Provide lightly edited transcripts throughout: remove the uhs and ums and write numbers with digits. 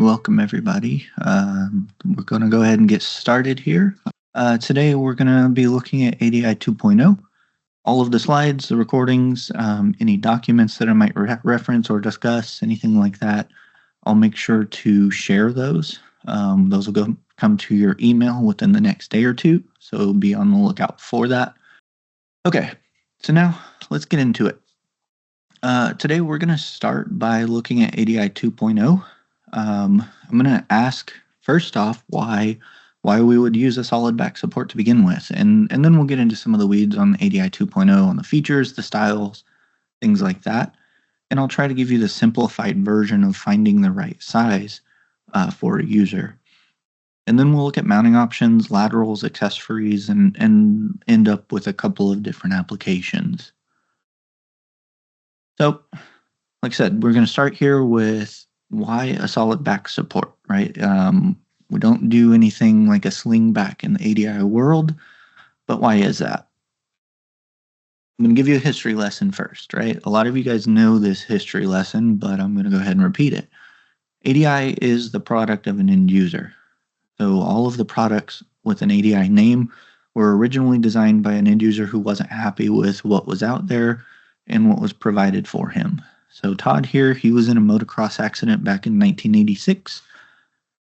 welcome everybody. We're going to go ahead and get started here. Today we're going to be looking at ADI 2.0. All of the slides, the recordings, any documents that I might reference or discuss, anything like that, I'll make sure to share those. Those will come to your email within the next day or two, so be on the lookout for that. Okay, so now let's get into it. Today we're going to start by looking at ADI 2.0. I'm going to ask first off why we would use a solid back support to begin with, and then we'll get into some of the weeds on ADI 2.0, on the features, the styles, things like that. And I'll try to give you the simplified version of finding the right size for a user. And then we'll look at mounting options, laterals, accessories, and end up with a couple of different applications. So, like I said, we're going to start here with why a solid back support, right? We don't do anything like a sling back in the ADI world, but why is that? I'm going to give you a history lesson first, right? A lot of you guys know this history lesson, but I'm going to go ahead and repeat it. ADI is the product of an end user. So all of the products with an ADI name were originally designed by an end user who wasn't happy with what was out there and what was provided for him. So Todd here, he was in a motocross accident back in 1986.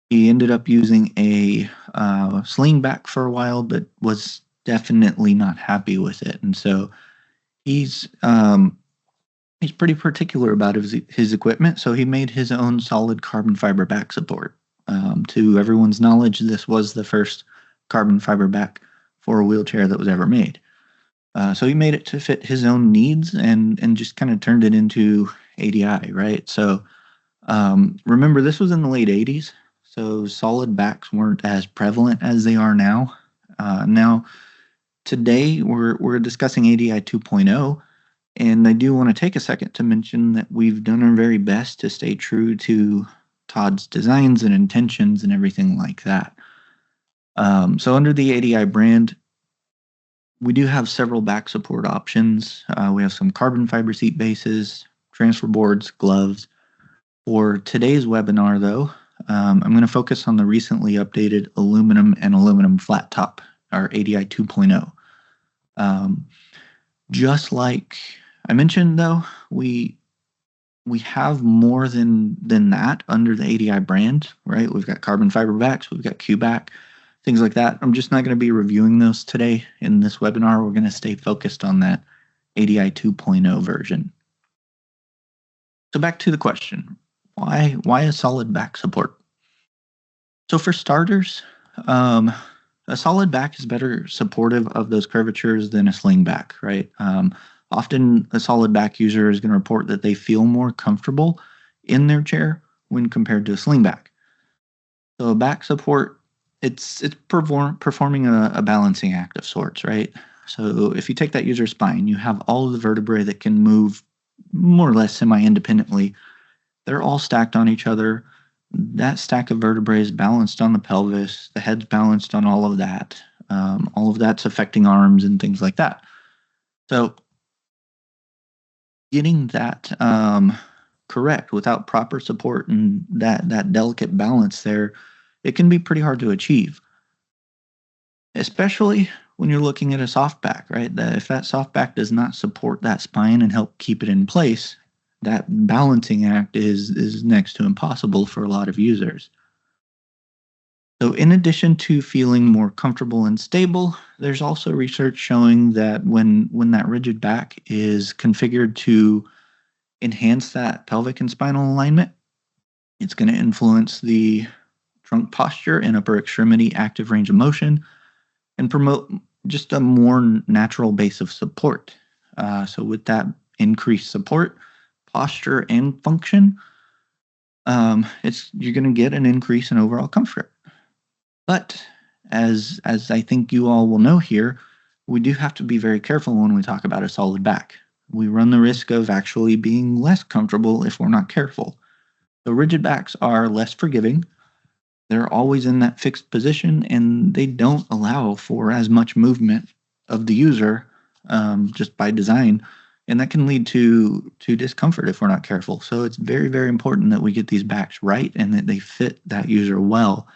He ended up using a sling back for a while, but was definitely not happy with it. And so he's pretty particular about his equipment. So he made his own solid carbon fiber back support. To everyone's knowledge, this was the first carbon fiber back for a wheelchair that was ever made. So he made it to fit his own needs and just kind of turned it into ADI, right? So remember, this was in the late 80s, so solid backs weren't as prevalent as they are now. Now, today we're discussing ADI 2.0, and I do want to take a second to mention that we've done our very best to stay true to Todd's designs and intentions and everything like that. So under the ADI brand, we do have several back support options. We have some carbon fiber seat bases, transfer boards, gloves. For today's webinar, though, I'm going to focus on the recently updated aluminum and aluminum flat top, our ADI 2.0. Just like I mentioned, though, we have more than that under the ADI brand, right? We've got carbon fiber backs, we've got Q-back, things like that. I'm just not going to be reviewing those today in this webinar. We're going to stay focused on that ADI 2.0 version. So back to the question, why a solid back support? So for starters, a solid back is better supportive of those curvatures than a sling back, right? Often a solid back user is going to report that they feel more comfortable in their chair when compared to a sling back. So a back support, it's performing a balancing act of sorts, right? So if you take that user's spine, you have all of the vertebrae that can move more or less semi-independently. They're all stacked on each other. That stack of vertebrae is balanced on the pelvis. The head's balanced on all of that. All of that's affecting arms and things like that. So getting that correct without proper support and that delicate balance there, it can be pretty hard to achieve, especially when you're looking at a soft back, right? If that soft back does not support that spine and help keep it in place, that balancing act is next to impossible for a lot of users. So in addition to feeling more comfortable and stable, there's also research showing that when that rigid back is configured to enhance that pelvic and spinal alignment, it's going to influence the trunk posture and upper extremity active range of motion and promote just a more natural base of support. So with that increased support, posture, and function, you're going to get an increase in overall comfort. But as I think you all will know here, we do have to be very careful when we talk about a solid back. We run the risk of actually being less comfortable if we're not careful. The rigid backs are less forgiving. They're always in that fixed position, and they don't allow for as much movement of the user just by design And that can lead to discomfort if we're not careful. So it's very, very important that we get these backs right and that they fit that user well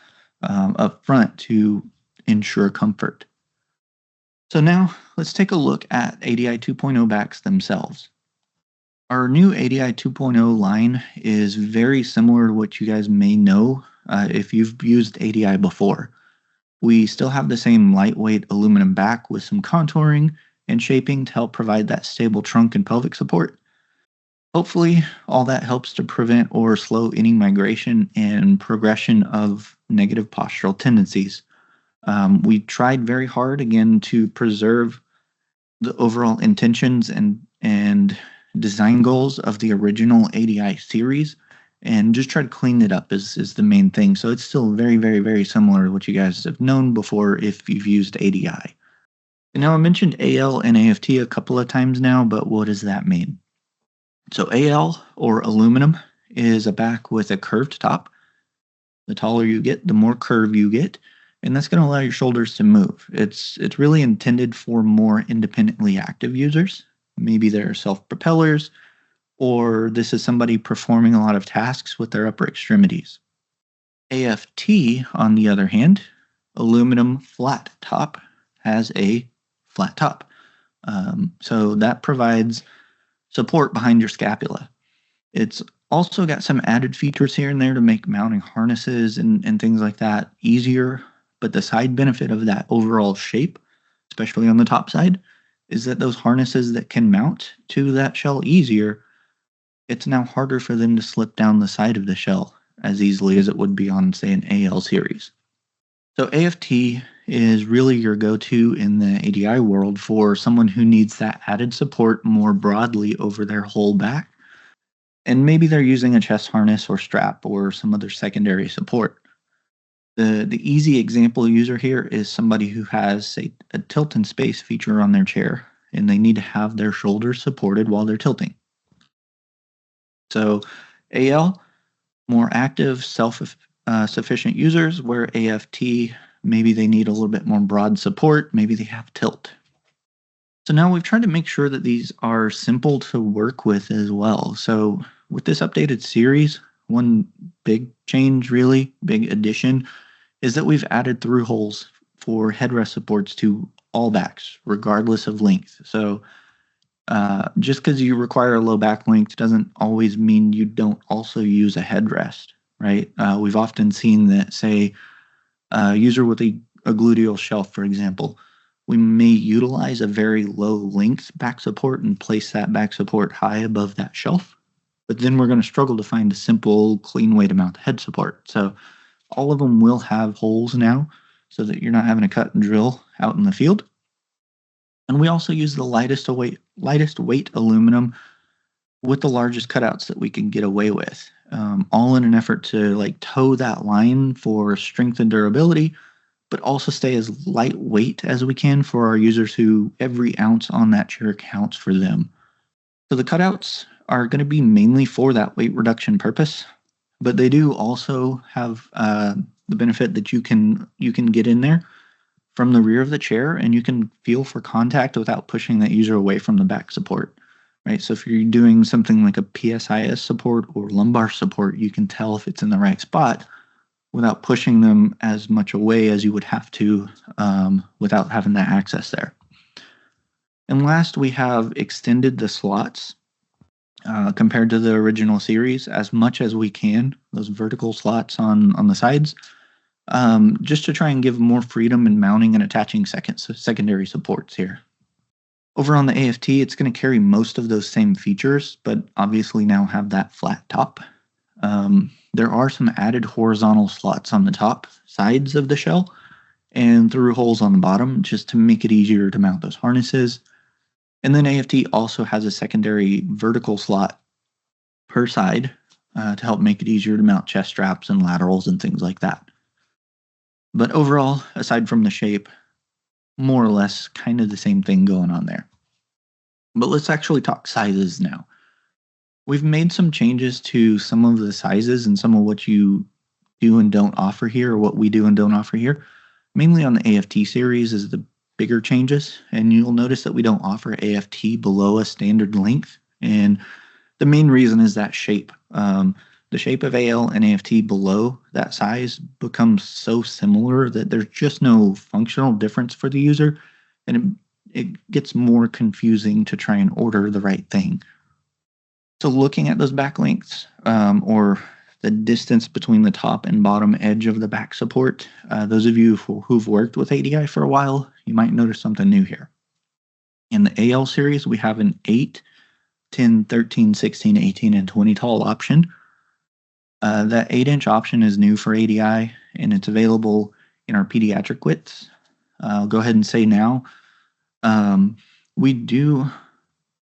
up front to ensure comfort. So now let's take a look at ADI 2.0 backs themselves. Our new ADI 2.0 line is very similar to what you guys may know if you've used ADI before. We still have the same lightweight aluminum back with some contouring and shaping to help provide that stable trunk and pelvic support. Hopefully, all that helps to prevent or slow any migration and progression of negative postural tendencies. We tried very hard again to preserve the overall intentions and design goals of the original ADI series and just try to clean it up is the main thing. So it's still very, very, very similar to what you guys have known before if you've used ADI. And now I mentioned AL and AFT a couple of times now, but what does that mean? So AL, or aluminum, is a back with a curved top. The taller you get, the more curve you get, and that's going to allow your shoulders to move. It's really intended for more independently active users. Maybe they're self-propellers, or this is somebody performing a lot of tasks with their upper extremities. AFT, on the other hand, aluminum flat top, has a flat top. So that provides support behind your scapula. It's also got some added features here and there to make mounting harnesses and things like that easier. But the side benefit of that overall shape, especially on the top side, is that those harnesses that can mount to that shell easier, it's now harder for them to slip down the side of the shell as easily as it would be on, say, an AL series. So AFT is really your go-to in the ADI world for someone who needs that added support more broadly over their whole back. And maybe they're using a chest harness or strap or some other secondary support. The easy example user here is somebody who has, say, a tilt in space feature on their chair, and they need to have their shoulders supported while they're tilting. So AL, more active, self-sufficient users, where AFT, maybe they need a little bit more broad support, maybe they have tilt. So now we've tried to make sure that these are simple to work with as well. So with this updated series, one big change, really, big addition, is that we've added through holes for headrest supports to all backs, regardless of length. So just because you require a low back length doesn't always mean you don't also use a headrest, right? We've often seen that, say, a user with a gluteal shelf, for example, we may utilize a very low length back support and place that back support high above that shelf, but then we're going to struggle to find a simple, clean way to mount the head support. So all of them will have holes now so that you're not having to cut and drill out in the field. And we also use the lightest weight aluminum with the largest cutouts that we can get away with, all in an effort to like toe that line for strength and durability, but also stay as lightweight as we can for our users who every ounce on that chair counts for them. So the cutouts are going to be mainly for that weight reduction purpose, but they do also have the benefit that you can get in there from the rear of the chair and you can feel for contact without pushing that user away from the back support, right? So if you're doing something like a PSIS support or lumbar support, you can tell if it's in the right spot without pushing them as much away as you would have to without having that access there. And last, we have extended the slots compared to the original series as much as we can, those vertical slots on the sides, just to try and give more freedom in mounting and attaching secondary supports here. Over on the AFT, it's going to carry most of those same features, but obviously now have that flat top. There are some added horizontal slots on the top sides of the shell and through holes on the bottom just to make it easier to mount those harnesses. And then AFT also has a secondary vertical slot per side to help make it easier to mount chest straps and laterals and things like that. But overall, aside from the shape, more or less kind of the same thing going on there. But let's actually talk sizes now. We've made some changes to some of the sizes and some of what you do and don't offer here, or what we do and don't offer here. Mainly on the AFT series is the bigger changes, and you'll notice that we don't offer AFT below a standard length. And the main reason is that shape. The shape of AL and AFT below that size becomes so similar that there's just no functional difference for the user, and it gets more confusing to try and order the right thing. So looking at those back lengths, or the distance between the top and bottom edge of the back support, those of you who've worked with ADI for a while, you might notice something new here. In the AL series, we have an 8, 10, 13, 16, 18, and 20 tall option. That 8-inch option is new for ADI, and it's available in our pediatric widths. I'll go ahead and say now, we do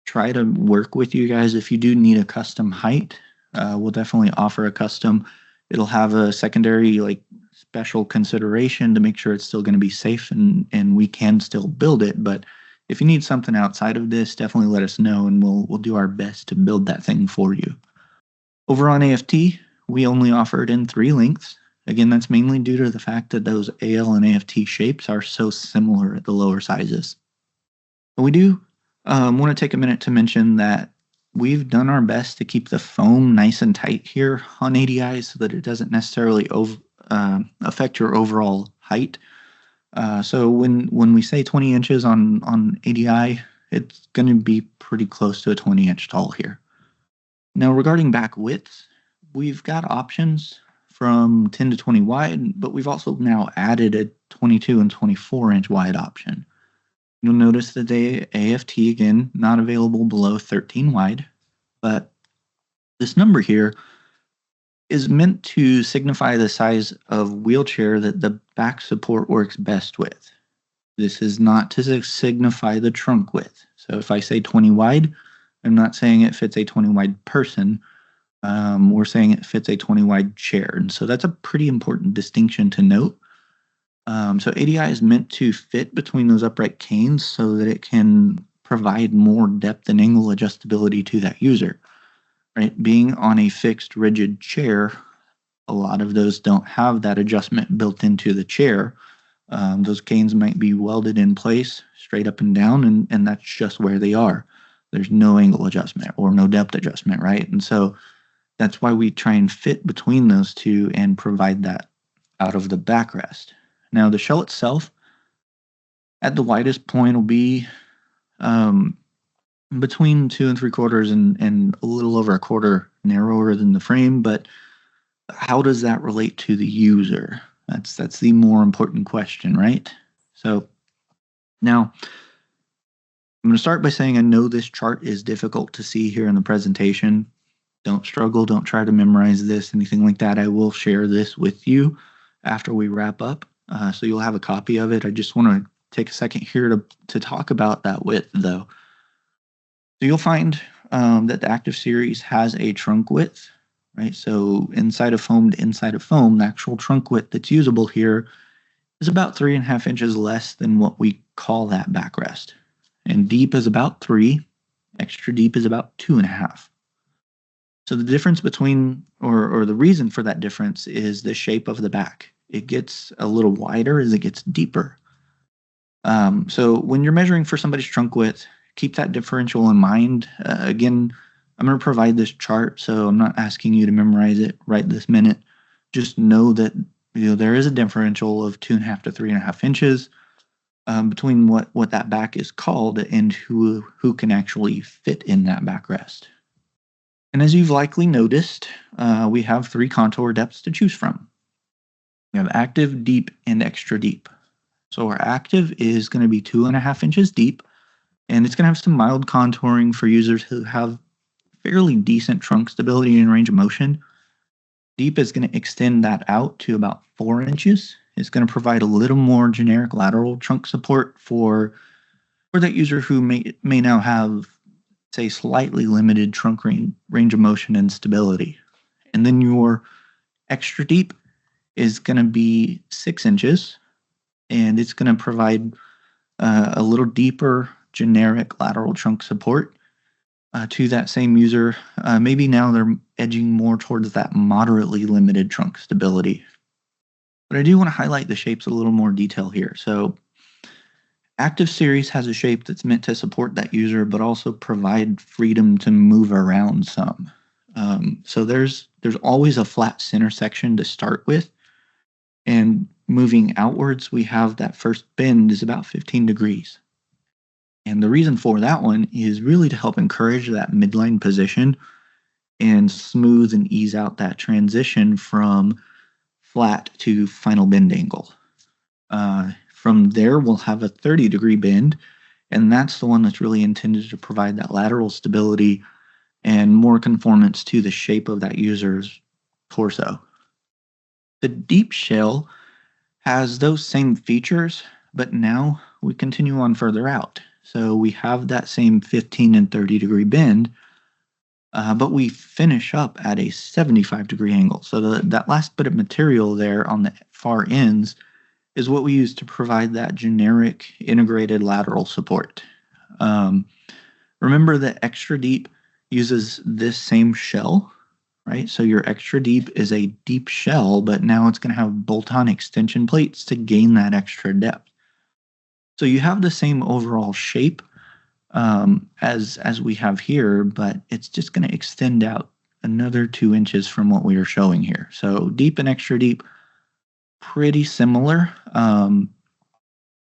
try to work with you guys. If you do need a custom height, we'll definitely offer a custom. It'll have a secondary, like, special consideration to make sure it's still going to be safe and we can still build it. But if you need something outside of this, definitely let us know, and we'll do our best to build that thing for you. Over on AFT, we only offer it in 3 lengths. Again, that's mainly due to the fact that those AL and AFT shapes are so similar at the lower sizes. But we do want to take a minute to mention that we've done our best to keep the foam nice and tight here on ADI so that it doesn't necessarily affect your overall height. So when we say 20 inches on ADI, it's going to be pretty close to a 20-inch tall here. Now, regarding back widths, we've got options from 10 to 20 wide, but we've also now added a 22 and 24-inch wide option. You'll notice that the AFT, again, not available below 13 wide, but this number here is meant to signify the size of wheelchair that the back support works best with. This is not to signify the trunk width. So if I say 20 wide, I'm not saying it fits a 20 wide person. We're saying it fits a 20 wide chair. And so that's a pretty important distinction to note. So ADI is meant to fit between those upright canes so that it can provide more depth and angle adjustability to that user. Right? Being on a fixed, rigid chair, a lot of those don't have that adjustment built into the chair. Those canes might be welded in place straight up and down, and that's just where they are. There's no angle adjustment or no depth adjustment, right? And so that's why we try and fit between those two and provide that out of the backrest. Now, the shell itself, at the widest point, will be between 2 3/4 and a little over a quarter narrower than the frame. But how does that relate to the user? That's the more important question, right? So now I'm going to start by saying I know this chart is difficult to see here in the presentation. Don't struggle. Don't try to memorize this, anything like that. I will share this with you after we wrap up. So you'll have a copy of it. I just want to take a second here to talk about that width, though. So you'll find that the Active Series has a trunk width, right? So inside of foam to inside of foam, the actual trunk width that's usable here is about 3.5 inches less than what we call that backrest. And deep is about 3, extra deep is about 2.5. So the difference between, or the reason for that difference is the shape of the back. It gets a little wider as it gets deeper. So when you're measuring for somebody's trunk width, keep that differential in mind. Again, I'm going to provide this chart, so I'm not asking you to memorize it right this minute. Just know that there is a differential of 2.5 to 3.5 inches between what that back is called and who can actually fit in that backrest. And as you've likely noticed, we have 3 contour depths to choose from. We have active, deep, and extra deep. So our active is going to be 2.5 inches deep, and it's going to have some mild contouring for users who have fairly decent trunk stability and range of motion. Deep is going to extend that out to about 4 inches. It's going to provide a little more generic lateral trunk support for that user who may now have, say, slightly limited trunk range of motion and stability. And then your extra deep is going to be 6 inches, and it's going to provide a little deeper generic lateral trunk support to that same user. Maybe now they're edging more towards that moderately limited trunk stability. But I do want to highlight the shapes a little more detail here. So Active series has a shape that's meant to support that user, but also provide freedom to move around some. So there's always a flat center section to start with, and moving outwards, we have that first bend is about 15 degrees. And the reason for that one is really to help encourage that midline position and smooth and ease out that transition from flat to final bend angle. From there, we'll have a 30-degree bend, and that's the one that's really intended to provide that lateral stability and more conformance to the shape of that user's torso. The deep shell has those same features, but now we continue on further out. So we have that same 15 and 30-degree bend, but we finish up at a 75-degree angle. So that last bit of material there on the far ends is what we use to provide that generic integrated lateral support. Remember that extra deep uses this same shell, right? So your extra deep is a deep shell, but now it's going to have bolt-on extension plates to gain that extra depth. So you have the same overall shape as we have here, but it's just going to extend out another 2 inches from what we are showing here. So deep and extra deep, pretty similar.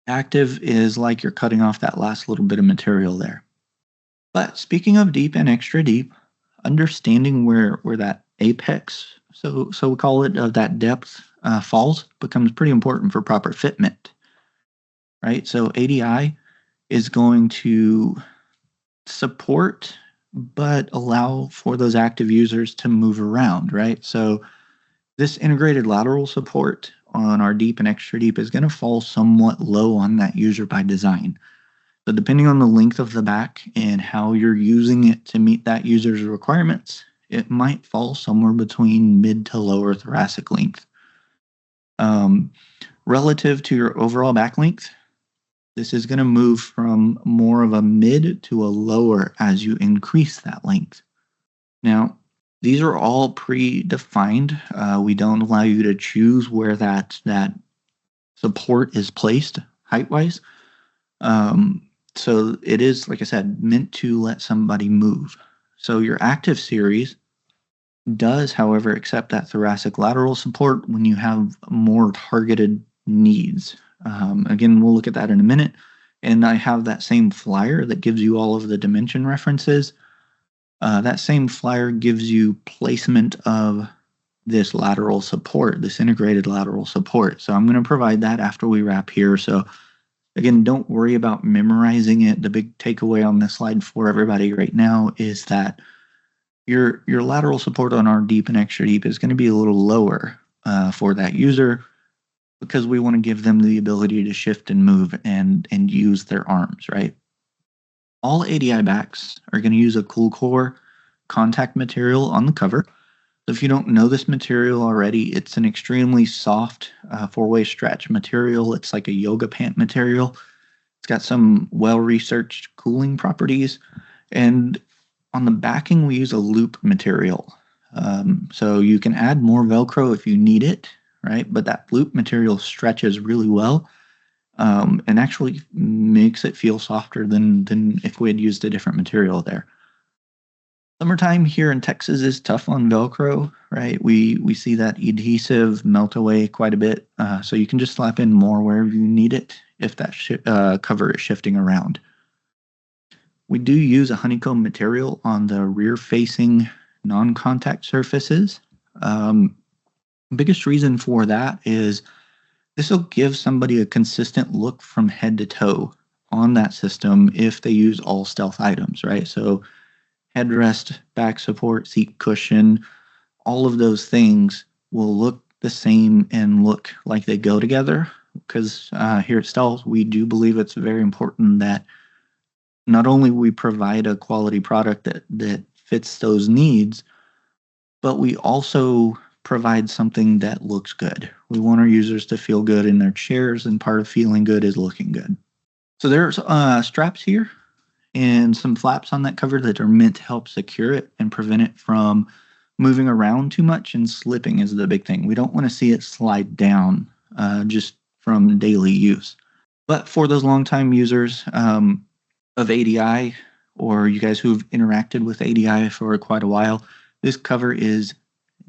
Active is like you're cutting off that last little bit of material there. But speaking of deep and extra deep, understanding where that apex, so we call it, of that depth falls, becomes pretty important for proper fitment, right? So ADI is going to support but allow for those active users to move around, right? So this integrated lateral support on our deep and extra deep is going to fall somewhat low on that user by design. So depending on the length of the back and how you're using it to meet that user's requirements, it might fall somewhere between mid to lower thoracic length. Relative to your overall back length, this is going to move from more of a mid to a lower as you increase that length. Now, these are all predefined. We don't allow you to choose where that support is placed height-wise. So it is, like I said, meant to let somebody move. So your active series does, however, accept that thoracic lateral support when you have more targeted needs. Again, we'll look at that in a minute. And I have that same flyer that gives you all of the dimension references. That same flyer gives you placement of this lateral support, this integrated lateral support. So I'm going to provide that after we wrap here. So again, don't worry about memorizing it. The big takeaway on this slide for everybody right now is that your lateral support on our deep and extra deep is going to be a little lower for that user, because we want to give them the ability to shift and move and use their arms, right? All ADI backs are going to use a cool core contact material on the cover. So if you don't know this material already, it's an extremely soft four-way stretch material. It's like a yoga pant material. It's got some well-researched cooling properties. And on the backing, we use a loop material. So you can add more Velcro if you need it, right? But that loop material stretches really well and actually makes it feel softer than if we had used a different material there. Summertime here in Texas is tough on Velcro, right? We see that adhesive melt away quite a bit, so you can just slap in more wherever you need it if that cover is shifting around. We do use a honeycomb material on the rear-facing non-contact surfaces. Biggest reason for that is this will give somebody a consistent look from head to toe on that system if they use all stealth items, right? So headrest, back support, seat cushion, all of those things will look the same and look like they go together, because here at Stealth, we do believe it's very important that not only we provide a quality product that fits those needs, but we also provide something that looks good. We want our users to feel good in their chairs, and part of feeling good is looking good. So there's straps here and some flaps on that cover that are meant to help secure it and prevent it from moving around too much, and slipping is the big thing. We don't want to see it slide down just from daily use. But for those longtime users of ADI, or you guys who've interacted with ADI for quite a while, this cover is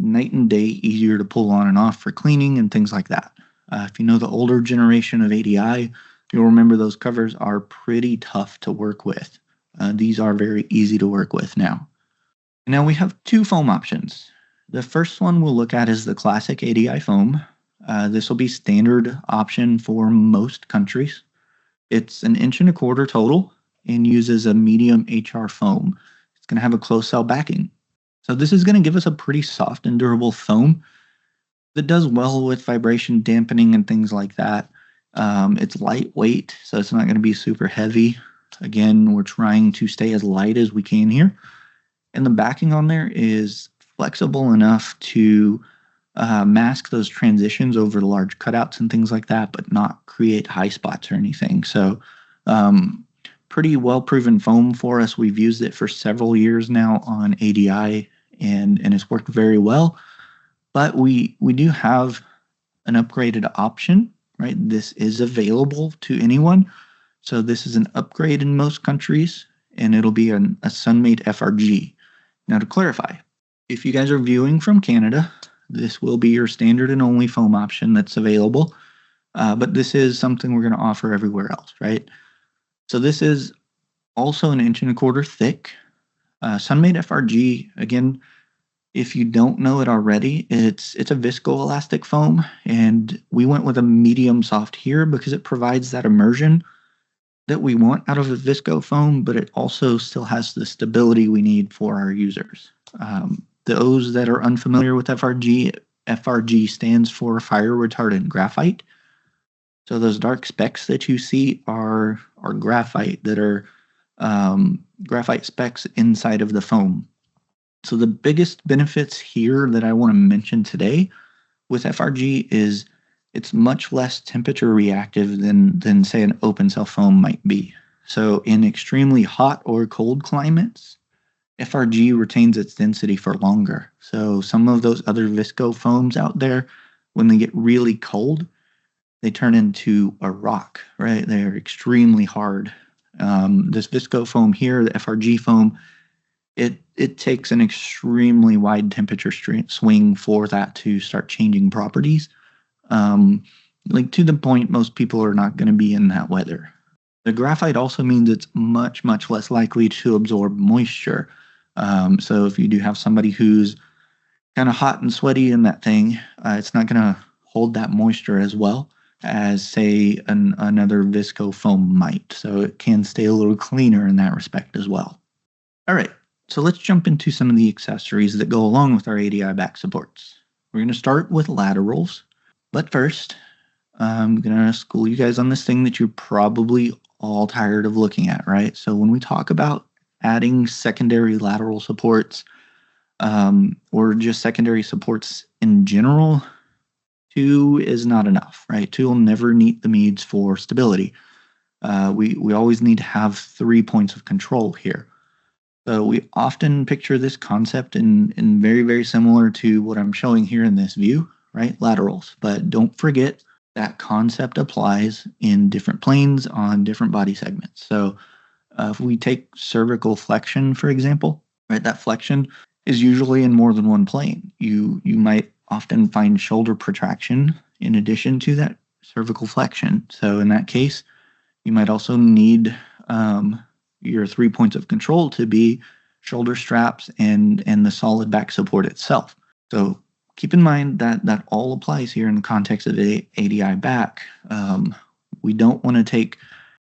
night and day easier to pull on and off for cleaning and things like that. If you know the older generation of ADI, you'll remember those covers are pretty tough to work with. These are very easy to work with now. Now we have two foam options. The first one we'll look at is the classic ADI foam. This will be standard option for most countries. It's 1.25 inches total and uses a medium HR foam. It's going to have a closed cell backing. So this is going to give us a pretty soft and durable foam that does well with vibration dampening and things like that. It's lightweight, so it's not going to be super heavy. Again, we're trying to stay as light as we can here. And the backing on there is flexible enough to mask those transitions over large cutouts and things like that, but not create high spots or anything. So pretty well-proven foam for us. We've used it for several years now on ADI, and it's worked very well. But we do have an upgraded option, right? This is available to anyone. So this is an upgrade in most countries, and it'll be a Sunmade FRG. Now to clarify, if you guys are viewing from Canada, this will be your standard and only foam option that's available. But this is something we're going to offer everywhere else, right? So this is also 1.25 inches thick. Sunmade FRG, again, if you don't know it already, it's a viscoelastic foam, and we went with a medium soft here because it provides that immersion that we want out of a visco foam, but it also still has the stability we need for our users. Those that are unfamiliar with FRG, FRG stands for fire retardant graphite. So those dark specks that you see are graphite that are graphite specks inside of the foam. So the biggest benefits here that I want to mention today with FRG is it's much less temperature reactive than say an open cell foam might be. So in extremely hot or cold climates, FRG retains its density for longer. So some of those other visco foams out there, when they get really cold, they turn into a rock, right? They're extremely hard. This visco foam here, the FRG foam, it takes an extremely wide temperature swing for that to start changing properties. Like to the point most people are not going to be in that weather. The graphite also means it's much, much less likely to absorb moisture. So if you do have somebody who's kind of hot and sweaty in that thing, it's not going to hold that moisture as well as, say, another visco foam might. So it can stay a little cleaner in that respect as well. All right, so let's jump into some of the accessories that go along with our ADI back supports. We're going to start with laterals, but first, I'm going to school you guys on this thing that you're probably all tired of looking at, right? So when we talk about adding secondary lateral supports, or just secondary supports in general, 2 is not enough, right? 2 will never meet the needs for stability. We always need to have 3 points of control here. So we often picture this concept in very, very similar to what I'm showing here in this view, right? Laterals. But don't forget that concept applies in different planes on different body segments. So if we take cervical flexion, for example, right? That flexion is usually in more than one plane. You might often find shoulder protraction in addition to that cervical flexion. So in that case, you might also need your 3 points of control to be shoulder straps and the solid back support itself. So keep in mind that that all applies here in the context of ADI back. We don't want to take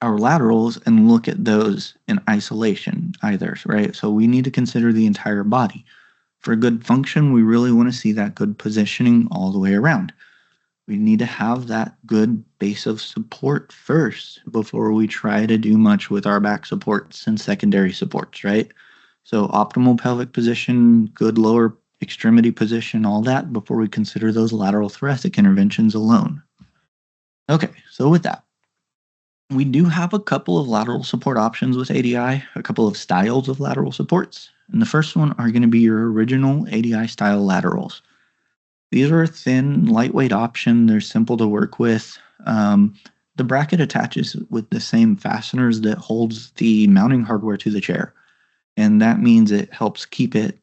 our laterals and look at those in isolation either, right? So we need to consider the entire body. For good function, we really want to see that good positioning all the way around. We need to have that good base of support first before we try to do much with our back supports and secondary supports, right? So optimal pelvic position, good lower extremity position, all that before we consider those lateral thoracic interventions alone. Okay, so with that, we do have a couple of lateral support options with ADI, a couple of styles of lateral supports. And the first one are going to be your original ADI style laterals. These are a thin, lightweight option. They're simple to work with. The bracket attaches with the same fasteners that holds the mounting hardware to the chair, and that means it helps keep it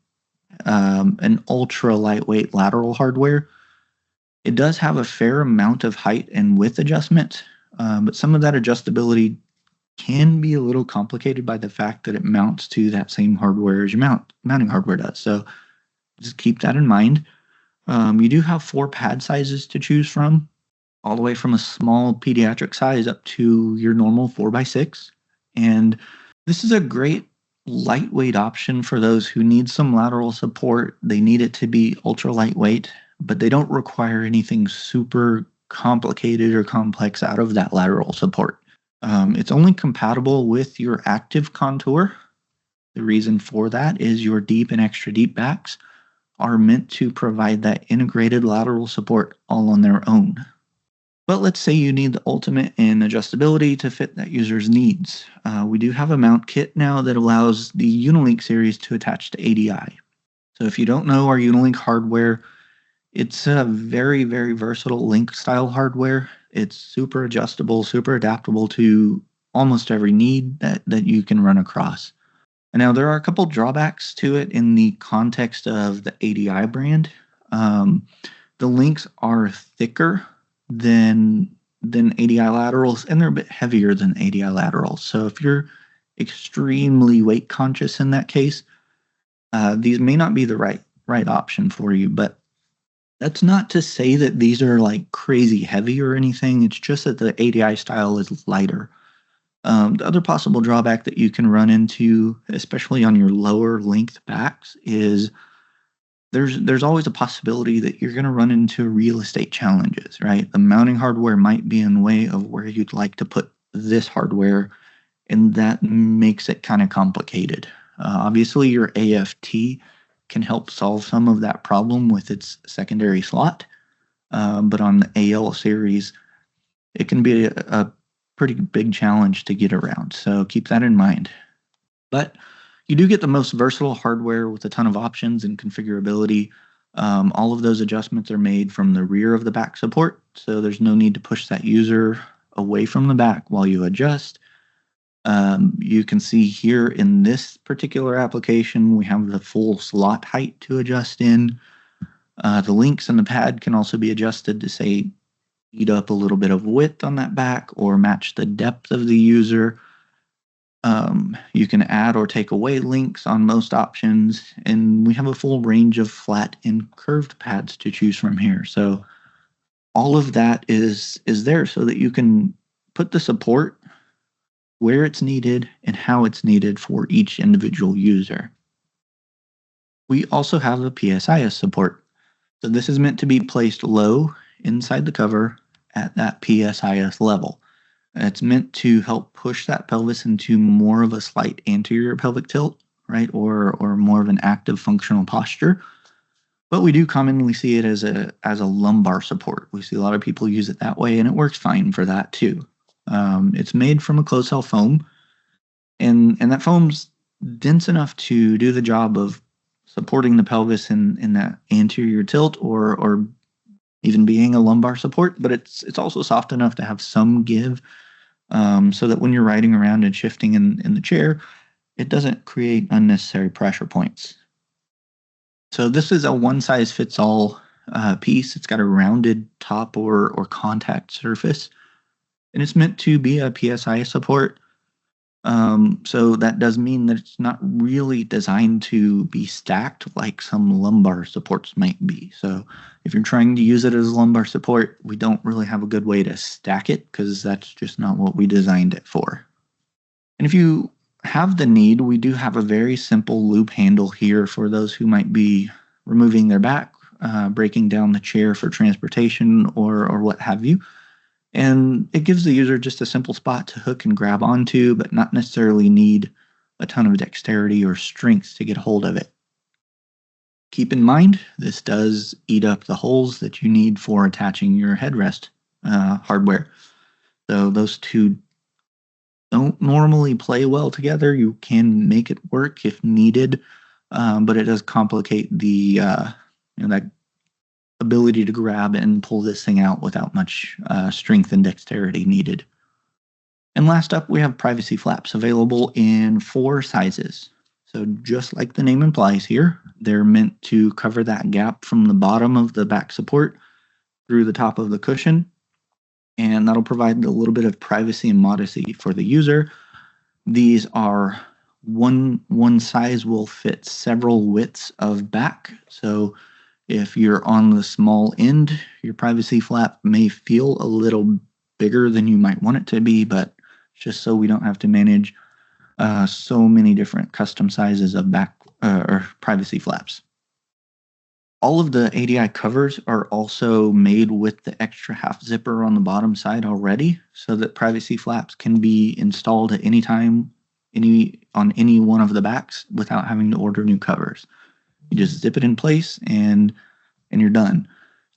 an ultra lightweight lateral hardware. It does have a fair amount of height and width adjustment, but some of that adjustability can be a little complicated by the fact that it mounts to that same hardware as your mounting hardware does. So just keep that in mind. You do have 4 pad sizes to choose from, all the way from a small pediatric size up to your normal 4x6. And this is a great lightweight option for those who need some lateral support. They need it to be ultra lightweight, but they don't require anything super complicated or complex out of that lateral support. It's only compatible with your active contour. The reason for that is your deep and extra deep backs are meant to provide that integrated lateral support all on their own. But let's say you need the ultimate in adjustability to fit that user's needs. We do have a mount kit now that allows the Unilink series to attach to ADI. So if you don't know our Unilink hardware, it's a very, very versatile link style hardware. It's super adjustable, super adaptable to almost every need that you can run across. And now there are a couple drawbacks to it in the context of the ADI brand. The links are thicker than ADI laterals, and they're a bit heavier than ADI laterals. So if you're extremely weight conscious in that case, these may not be the right option for you. But that's not to say that these are like crazy heavy or anything. It's just that the ADI style is lighter. The other possible drawback that you can run into, especially on your lower length backs, is there's always a possibility that you're going to run into real estate challenges, right? The mounting hardware might be in the way of where you'd like to put this hardware, and that makes it kind of complicated. Obviously, your AFT can help solve some of that problem with its secondary slot, but on the AL series, it can be a pretty big challenge to get around, so keep that in mind. But you do get the most versatile hardware with a ton of options and configurability. All of those adjustments are made from the rear of the back support, so there's no need to push that user away from the back while you adjust. You can see here in this particular application, we have the full slot height to adjust in. The links and the pad can also be adjusted to, say, speed up a little bit of width on that back or match the depth of the user. You can add or take away links on most options, and we have a full range of flat and curved pads to choose from here. So all of that is there so that you can put the support where it's needed and how it's needed for each individual user. We also have a PSIS support. So this is meant to be placed low inside the cover at that PSIS level. It's meant to help push that pelvis into more of a slight anterior pelvic tilt, right, or more of an active functional posture. But we do commonly see it as a lumbar support. We see a lot of people use it that way, and it works fine for that too. It's made from a closed cell foam, and that foam's dense enough to do the job of supporting the pelvis in that anterior tilt or even being a lumbar support, but it's also soft enough to have some give, so that when you're riding around and shifting in the chair, it doesn't create unnecessary pressure points. So this is a one-size-fits-all piece. It's got a rounded top or contact surface, and it's meant to be a PSI support. So that does mean that it's not really designed to be stacked like some lumbar supports might be. So if you're trying to use it as lumbar support, we don't really have a good way to stack it because that's just not what we designed it for. And if you have the need, we do have a very simple loop handle here for those who might be removing their back, breaking down the chair for transportation or what have you. And it gives the user just a simple spot to hook and grab onto, but not necessarily need a ton of dexterity or strength to get a hold of it. Keep in mind, this does eat up the holes that you need for attaching your headrest hardware. So those two don't normally play well together. You can make it work if needed, but it does complicate the that ability to grab and pull this thing out without much strength and dexterity needed. And last up, we have privacy flaps available in 4 sizes. So just like the name implies here, they're meant to cover that gap from the bottom of the back support through the top of the cushion, and that'll provide a little bit of privacy and modesty for the user. These are one size will fit several widths of back. So if you're on the small end, your privacy flap may feel a little bigger than you might want it to be, but just so we don't have to manage so many different custom sizes of back or privacy flaps. All of the ADI covers are also made with the extra half zipper on the bottom side already, so that privacy flaps can be installed at any time, on any one of the backs without having to order new covers. You just zip it in place and you're done.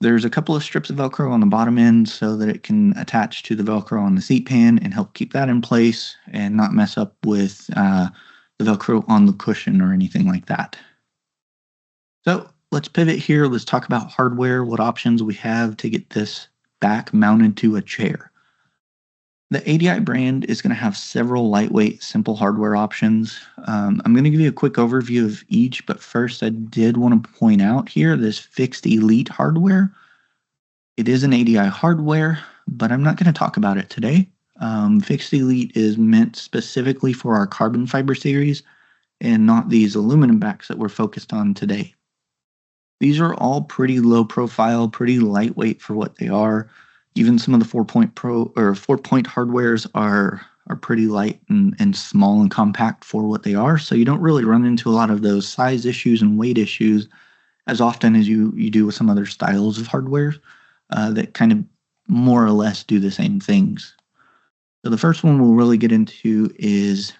There's a couple of strips of Velcro on the bottom end so that it can attach to the Velcro on the seat pan and help keep that in place and not mess up with the Velcro on the cushion or anything like that. So let's pivot here. Let's talk about hardware, what options we have to get this back mounted to a chair. The ADI brand is going to have several lightweight, simple hardware options. I'm going to give you a quick overview of each, but first I did want to point out here this Fixed Elite hardware. It is an ADI hardware, but I'm not going to talk about it today. Fixed Elite is meant specifically for our carbon fiber series and not these aluminum backs that we're focused on today. These are all pretty low profile, pretty lightweight for what they are. Even some of the 4-point hardwares are pretty light and small and compact for what they are. So you don't really run into a lot of those size issues and weight issues as often as you do with some other styles of hardware that kind of more or less do the same things. So the first one we'll really get into is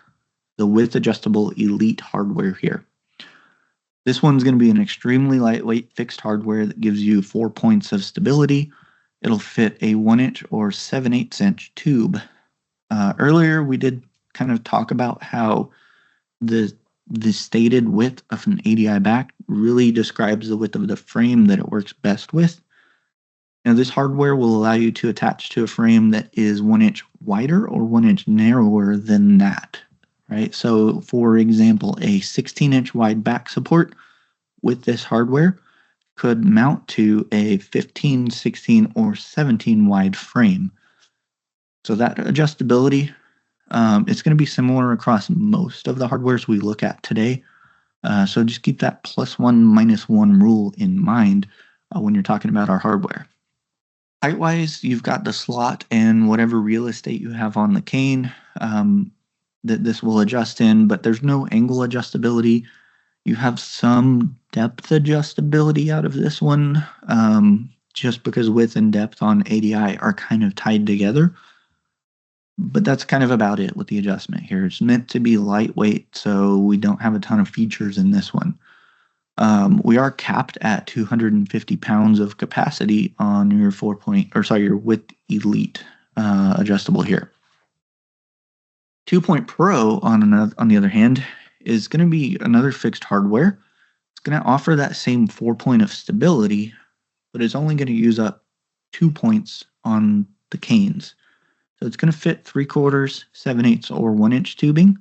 the width adjustable Elite hardware here. This one's going to be an extremely lightweight fixed hardware that gives you 4 points of stability. It'll fit a 1-inch or 7/8 inch tube. Earlier, we did kind of talk about how the stated width of an ADI back really describes the width of the frame that it works best with. Now, this hardware will allow you to attach to a frame that is 1 inch wider or 1 inch narrower than that, right? So, for example, a 16-inch wide back support with this hardware could mount to a 15, 16, or 17 wide frame. So that adjustability, it's going to be similar across most of the hardwares we look at today. So just keep that +1, -1 rule in mind when you're talking about our hardware. Height-wise, you've got the slot and whatever real estate you have on the cane that this will adjust in, but there's no angle adjustability. You have some depth adjustability out of this one, just because width and depth on ADI are kind of tied together. But that's kind of about it with the adjustment here. It's meant to be lightweight, so we don't have a ton of features in this one. We are capped at 250 pounds of capacity on your your width Elite adjustable here. 2-point Pro, on the other hand, is going to be another fixed hardware. It's going to offer that same 4-point of stability, but it's only going to use up 2 points on the canes. So it's going to fit 3/4, 7/8, or 1-inch tubing.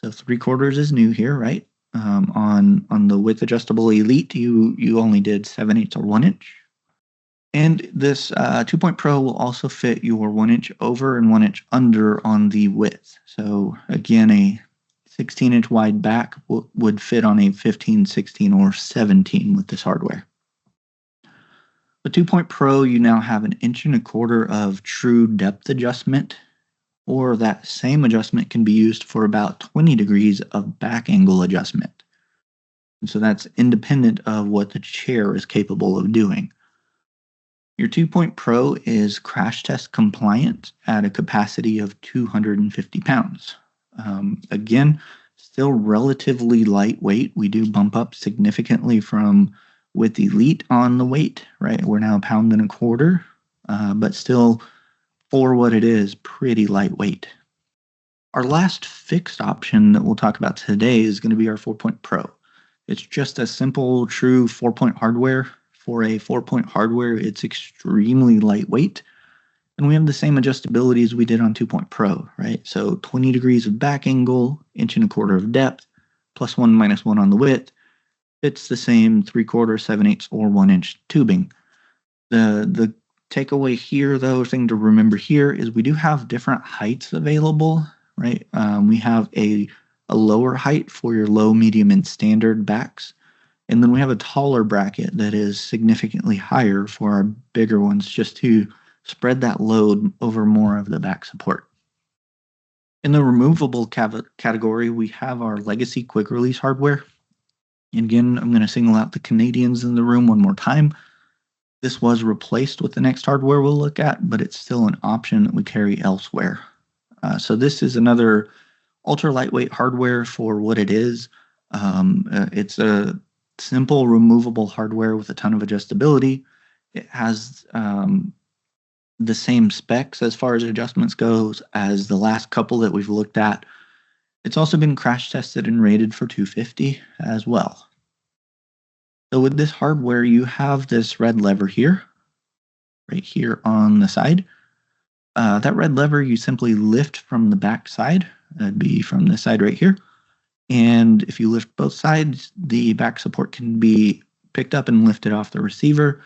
So 3/4 is new here, right? On the width adjustable Elite, you only did 7/8 or 1-inch. And this 2-point Pro will also fit your 1-inch over and 1-inch under on the width. So again, a 16-inch wide back would fit on a 15, 16, or 17 with this hardware. With 2-point Pro, you now have 1.25 inches of true depth adjustment, or that same adjustment can be used for about 20 degrees of back angle adjustment. And so that's independent of what the chair is capable of doing. Your 2-point Pro is crash test compliant at a capacity of 250 pounds. Again, still relatively lightweight. We do bump up significantly from with Elite on the weight, right? We're now 1.25 pounds, but still, for what it is, pretty lightweight. Our last fixed option that we'll talk about today is going to be our 4-point Pro. It's just a simple, true 4-point hardware For a 4-point hardware, it's extremely lightweight. And we have the same adjustability as we did on 2-point Pro, right? So 20 degrees of back angle, 1.25 inches of depth, +1, -1 on the width. It's the same 3/4, 7/8, or 1-inch tubing. The takeaway here, though, thing to remember here is we do have different heights available, right? We have a lower height for your low, medium, and standard backs. And then we have a taller bracket that is significantly higher for our bigger ones, just to spread that load over more of the back support. In the removable category, we have our legacy quick release hardware. And again, I'm going to single out the Canadians in the room one more time. This was replaced with the next hardware we'll look at, but it's still an option that we carry elsewhere. So this is another ultra lightweight hardware for what it is. It's a simple removable hardware with a ton of adjustability. It has the same specs as far as adjustments goes as the last couple that we've looked at. It's also been crash tested and rated for 250 as well. So with this hardware, you have this red lever here, right here on the side. That red lever you simply lift from the back side. That'd be from this side right here. And if you lift both sides, the back support can be picked up and lifted off the receiver.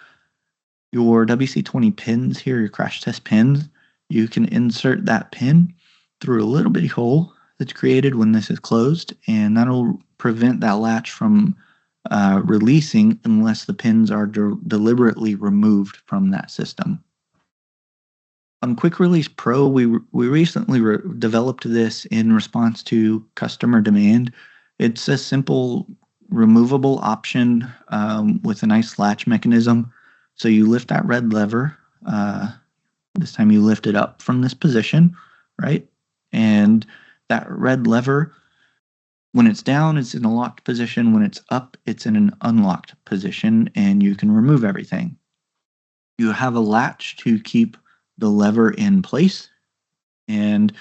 Your WC20 pins here, your crash test pins, you can insert that pin through a little bitty hole that's created when this is closed, and that'll prevent that latch from releasing unless the pins are deliberately removed from that system. On Quick Release Pro, we recently developed this in response to customer demand. It's a simple removable option with a nice latch mechanism. So you lift that red lever. This time you lift it up from this position, right? And that red lever, when it's down, it's in a locked position. When it's up, it's in an unlocked position, and you can remove everything. You have a latch to keep the lever in place, and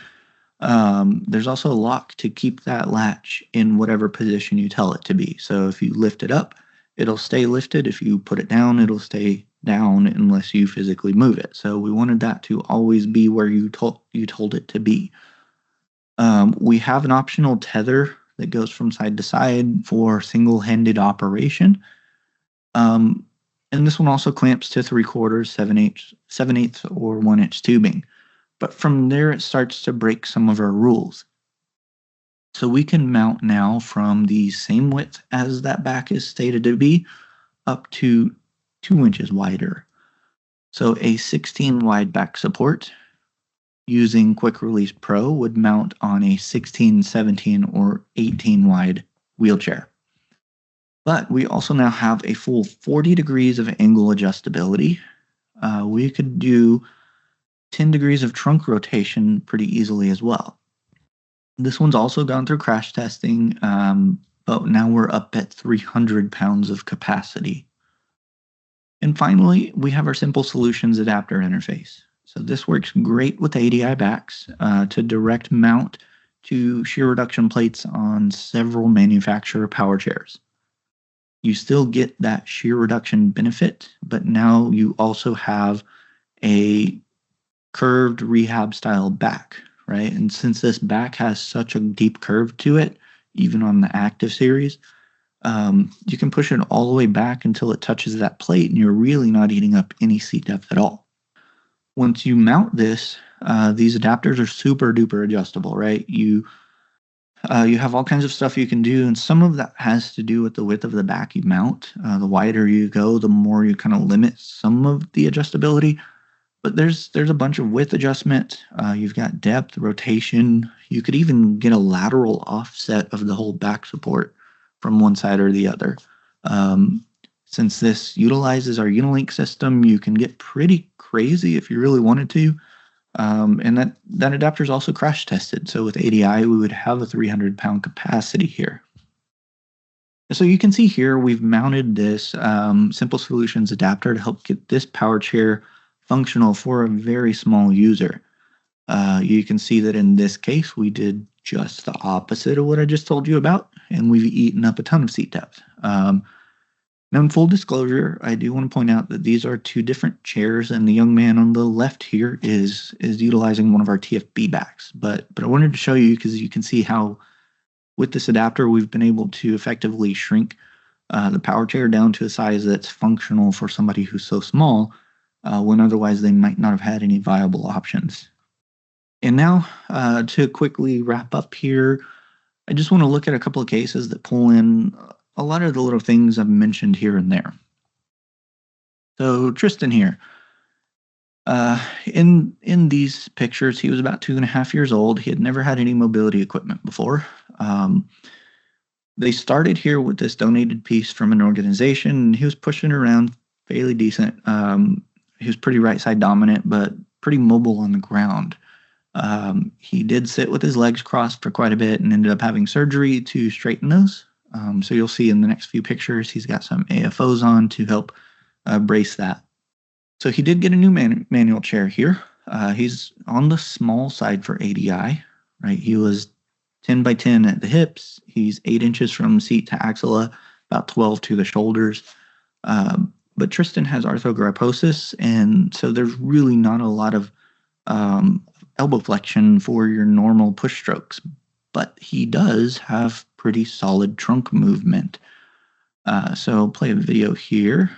there's also a lock to keep that latch in whatever position you tell it to be. So if you lift it up, it'll stay lifted. If you put it down, it'll stay down unless you physically move it. So we wanted that to always be where you told it to be. We have an optional tether that goes from side to side for single-handed operation. And this one also clamps to 3/4, 7/8, or 1-inch tubing. But from there, it starts to break some of our rules. So we can mount now from the same width as that back is stated to be up to 2 inches wider. So a 16 wide back support using Quick Release Pro would mount on a 16, 17, or 18 wide wheelchair. But we also now have a full 40 degrees of angle adjustability. We could do 10 degrees of trunk rotation pretty easily as well. This one's also gone through crash testing, but now we're up at 300 pounds of capacity. And finally, we have our Simple Solutions adapter interface. So this works great with ADI backs to direct mount to shear reduction plates on several manufacturer power chairs. You still get that shear reduction benefit, but now you also have a curved rehab style back, right? And since this back has such a deep curve to it, even on the active series, you can push it all the way back until it touches that plate, and you're really not eating up any seat depth at all. Once you mount this, these adapters are super duper adjustable, right? You have all kinds of stuff you can do, and some of that has to do with the width of the back you mount. The wider you go, the more you kind of limit some of the adjustability. But there's a bunch of width adjustment. You've got depth, rotation. You could even get a lateral offset of the whole back support from one side or the other. Since this utilizes our Unilink system, you can get pretty crazy if you really wanted to. And that adapter is also crash tested. So with ADI, we would have a 300-pound capacity here. So you can see here we've mounted this Simple Solutions adapter to help get this power chair functional for a very small user. You can see that in this case, we did just the opposite of what I just told you about, and we've eaten up a ton of seat depth. Now, in full disclosure, I do want to point out that these are two different chairs, and the young man on the left here is utilizing one of our TFB backs. But I wanted to show you because you can see how with this adapter we've been able to effectively shrink the power chair down to a size that's functional for somebody who's so small, when otherwise they might not have had any viable options. And now, to quickly wrap up here, I just want to look at a couple of cases that pull in a lot of the little things I've mentioned here and there. So Tristan here, in these pictures, he was about 2.5 years old. He had never had any mobility equipment before. They started here with this donated piece from an organization, and he was pushing around fairly decent. He was pretty right side dominant, but pretty mobile on the ground. He did sit with his legs crossed for quite a bit and ended up having surgery to straighten those. So you'll see in the next few pictures, he's got some AFOs on to help brace that. So he did get a new manual chair here. He's on the small side for ADI, right? He was 10 by 10 at the hips. He's 8 inches from seat to axilla, about 12 to the shoulders. But Tristan has arthrogryposis, and so there's really not a lot of elbow flexion for your normal push strokes. But he does have pretty solid trunk movement. So I'll play a video here.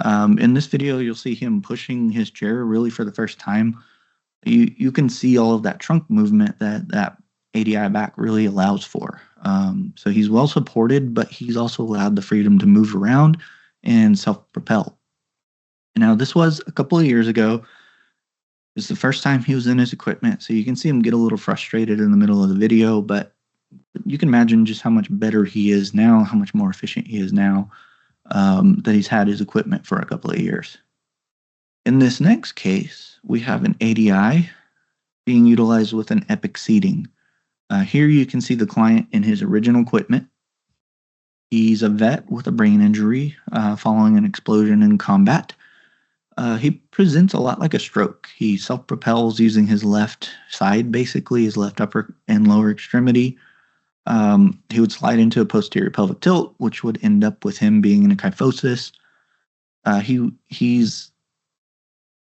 In this video, you'll see him pushing his chair really for the first time. You can see all of that trunk movement that ADI back really allows for. So he's well supported, but he's also allowed the freedom to move around and self-propel. Now, this was a couple of years ago. It's the first time he was in his equipment, so you can see him get a little frustrated in the middle of the video, but you can imagine just how much better he is now, how much more efficient he is now, that he's had his equipment for a couple of years. In this next case, we have an ADI being utilized with an Epic seating. Here you can see the client in his original equipment. He's a vet with a brain injury following an explosion in combat. He presents a lot like a stroke. He self-propels using his left side, basically his left upper and lower extremity. He would slide into a posterior pelvic tilt, which would end up with him being in a kyphosis. He's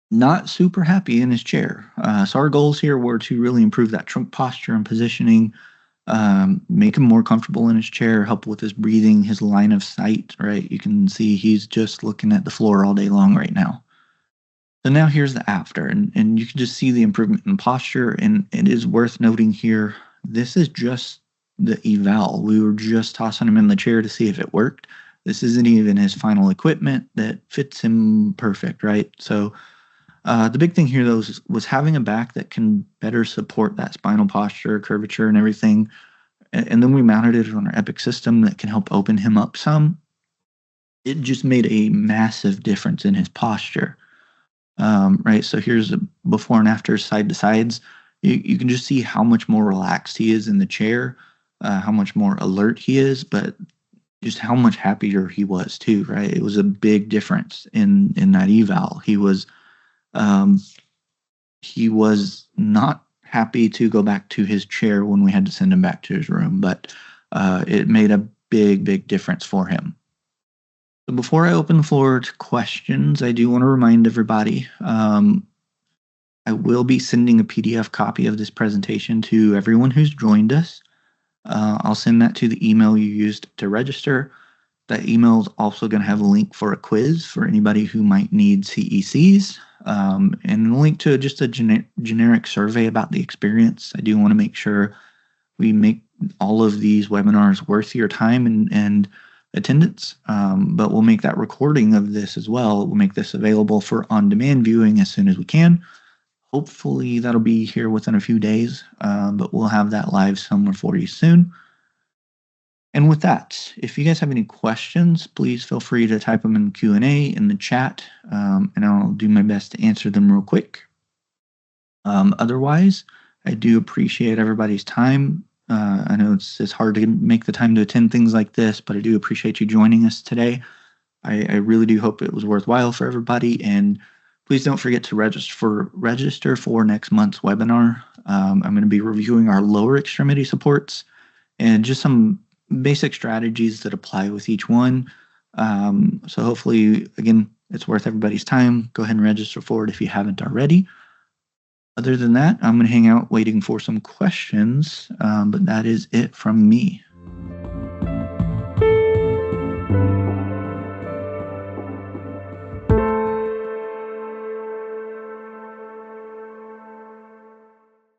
not super happy in his chair. So our goals here were to really improve that trunk posture and positioning, make him more comfortable in his chair, help with his breathing, his line of sight, right? You can see he's just looking at the floor all day long right now. So now here's the after, and you can just see the improvement in posture, and it is worth noting here, this is just the eval. We were just tossing him in the chair to see if it worked. This isn't even his final equipment that fits him perfect, right? So the big thing here, though, was having a back that can better support that spinal posture, curvature, and everything. And then we mounted it on our Epic system that can help open him up some. It just made a massive difference in his posture. Right, so here's a before and after side to sides. You can just see how much more relaxed he is in the chair, how much more alert he is, but just how much happier he was too, right? It was a big difference in that eval. He was not happy to go back to his chair when we had to send him back to his room, but it made a big difference for him. So before I open the floor to questions, I do want to remind everybody, I will be sending a PDF copy of this presentation to everyone who's joined us. I'll send that to the email you used to register. That email is also going to have a link for a quiz for anybody who might need CECs, and a link to just a generic survey about the experience. I do want to make sure we make all of these webinars worth your time and attendance, but we'll make that recording of this as well. We'll make this available for on-demand viewing as soon as we can. Hopefully that'll be here within a few days, but we'll have that live somewhere for you soon. And with that, if you guys have any questions, please feel free to type them in the Q&A in the chat, and I'll do my best to answer them real quick. Otherwise, I do appreciate everybody's time. I know it's hard to make the time to attend things like this, but I do appreciate you joining us today. I really do hope it was worthwhile for everybody, and please don't forget to register for next month's webinar. I'm going to be reviewing our lower extremity supports and just some basic strategies that apply with each one. So hopefully, again, it's worth everybody's time. Go ahead and register for it if you haven't already. Other than that, I'm going to hang out waiting for some questions, but that is it from me.